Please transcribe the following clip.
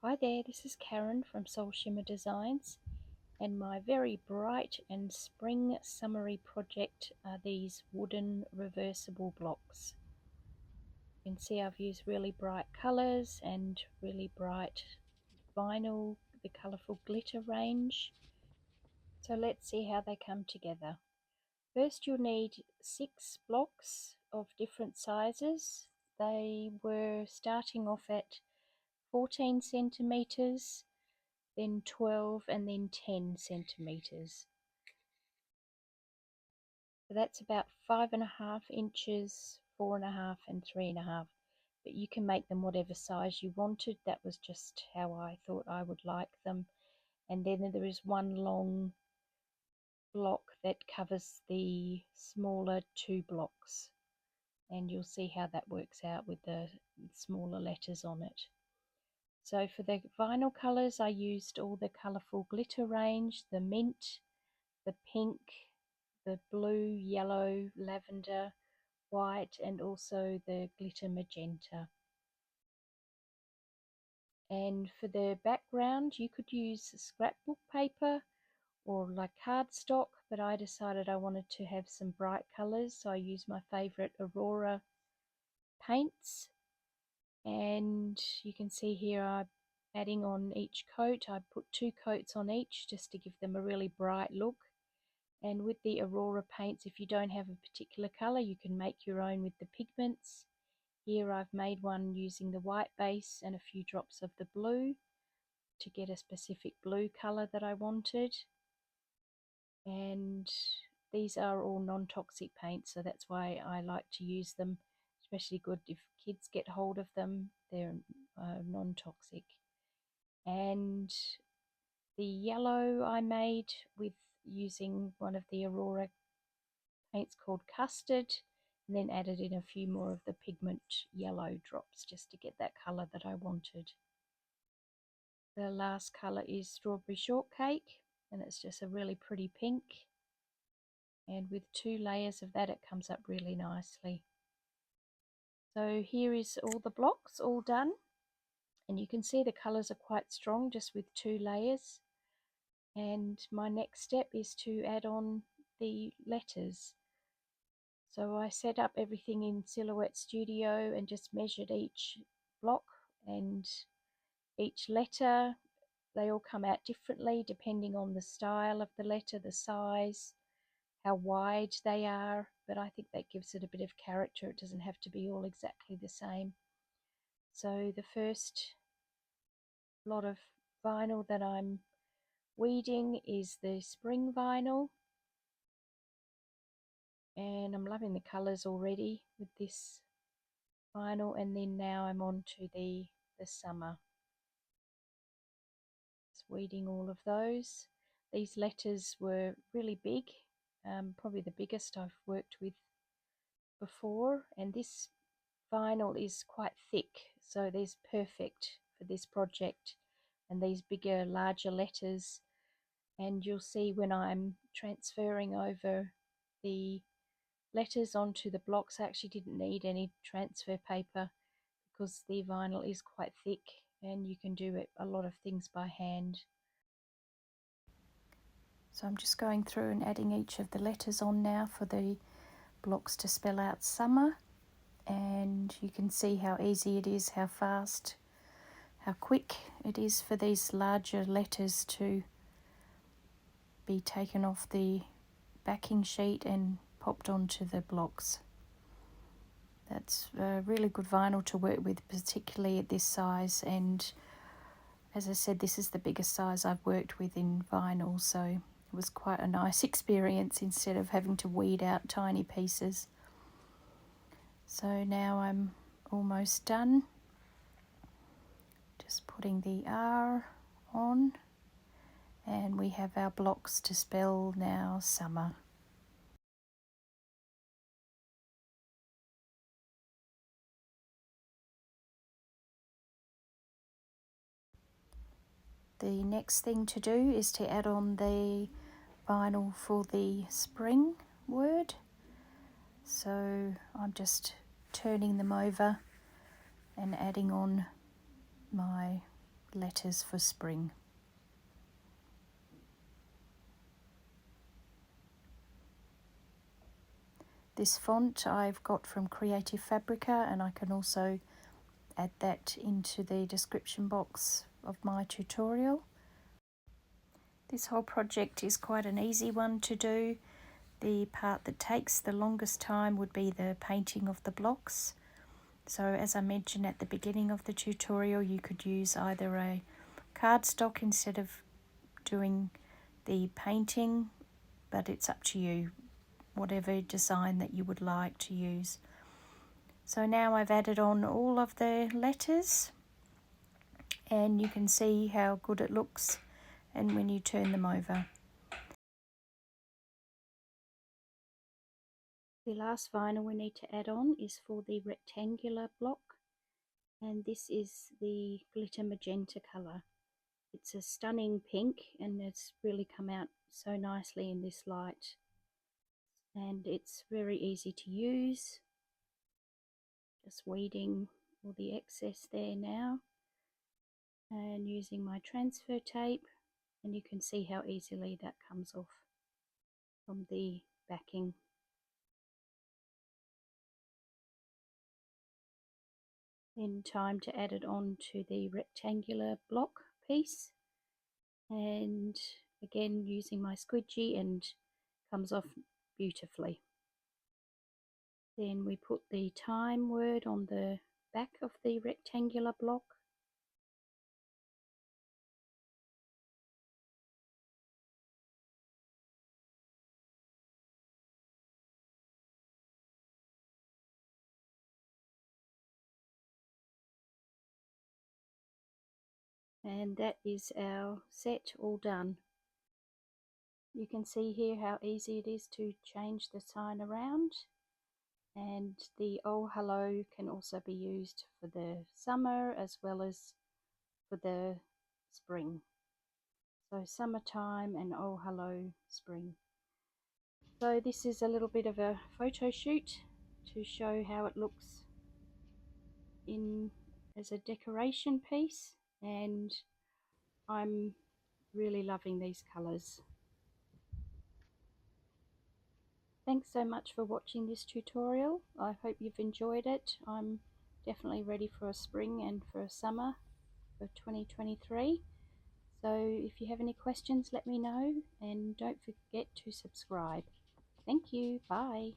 Hi there, this is Karen from Soul Shimmer Designs, and my very bright and spring summery project are these wooden reversible blocks. You can see I've used really bright colours and really bright vinyl, the colourful glitter range. So let's see how they come together. First you'll need 6 blocks of different sizes. They were starting off at 14 centimetres, then 12, and then 10 centimetres. So that's about 5.5 inches, 4.5 and 3.5. But you can make them whatever size you wanted. That was just how I thought I would like them. And then there is one long block that covers the smaller 2 blocks. And you'll see how that works out with the smaller letters on it. So for the vinyl colours, I used all the colourful glitter range, the mint, the pink, the blue, yellow, lavender, white, and also the glitter magenta. And for the background, you could use scrapbook paper or like cardstock, but I decided I wanted to have some bright colours, so I used my favourite Aurora paints. And you can see here I'm adding on each coat. I put 2 coats on each just to give them a really bright look. And with the Aurora paints, if you don't have a particular colour, you can make your own with the pigments. Here I've made one using the white base and a few drops of the blue to get a specific blue colour that I wanted. And these are all non-toxic paints, so that's why I like to use them. Especially good if kids get hold of them, they're non-toxic. And the yellow I made with using one of the Aurora paints called Custard, and then added in a few more of the pigment yellow drops just to get that colour that I wanted. The last colour is Strawberry Shortcake, and it's just a really pretty pink, and with 2 layers of that it comes up really nicely. So here is all the blocks all done, and you can see the colours are quite strong just with 2 layers. And my next step is to add on the letters. So I set up everything in Silhouette Studio and just measured each block and each letter. They all come out differently depending on the style of the letter, the size, how wide they are, but I think that gives it a bit of character. It doesn't have to be all exactly the same. So the first lot of vinyl that I'm weeding is the spring vinyl, and I'm loving the colours already with this vinyl. And then now I'm on to the summer. Just weeding all of those. These letters were really big, probably the biggest I've worked with before, and this vinyl is quite thick, so there's perfect for this project. And these bigger, larger letters, and you'll see when I'm transferring over the letters onto the blocks, I actually didn't need any transfer paper because the vinyl is quite thick and you can do a lot of things by hand. So I'm just going through and adding each of the letters on now for the blocks to spell out summer, and you can see how easy it is, how fast, how quick it is for these larger letters to be taken off the backing sheet and popped onto the blocks. That's a really good vinyl to work with, particularly at this size, and as I said, this is the biggest size I've worked with in vinyl, so it was quite a nice experience instead of having to weed out tiny pieces. So now I'm almost done. Just putting the R on, and we have our blocks to spell now summer. The next thing to do is to add on the vinyl for the spring word. So I'm just turning them over and adding on my letters for spring. This font I've got from Creative Fabrica, and I can also add that into the description box of my tutorial. This whole project is quite an easy one to do. The part that takes the longest time would be the painting of the blocks. So as I mentioned at the beginning of the tutorial, you could use either a cardstock instead of doing the painting, but it's up to you, whatever design that you would like to use. So now I've added on all of the letters, and you can see how good it looks and when you turn them over. The last vinyl we need to add on is for the rectangular block, and this is the glitter magenta colour. It's a stunning pink and it's really come out so nicely in this light, and it's very easy to use. Just weeding all the excess there now and using my transfer tape, and you can see how easily that comes off from the backing. Then time to add it on to the rectangular block piece, and again using my squidgy, and comes off beautifully. Then we put the time word on the back of the rectangular block, and that is our set all done. You can see here how easy it is to change the sign around, and the oh hello can also be used for the summer as well as for the spring. So summertime and oh hello spring. So this is a little bit of a photo shoot to show how it looks in as a decoration piece, and I'm really loving these colours. Thanks so much for watching this tutorial. I hope you've enjoyed it. I'm definitely ready for a spring and for a summer for 2023. So if you have any questions, let me know, and don't forget to subscribe. Thank you. Bye.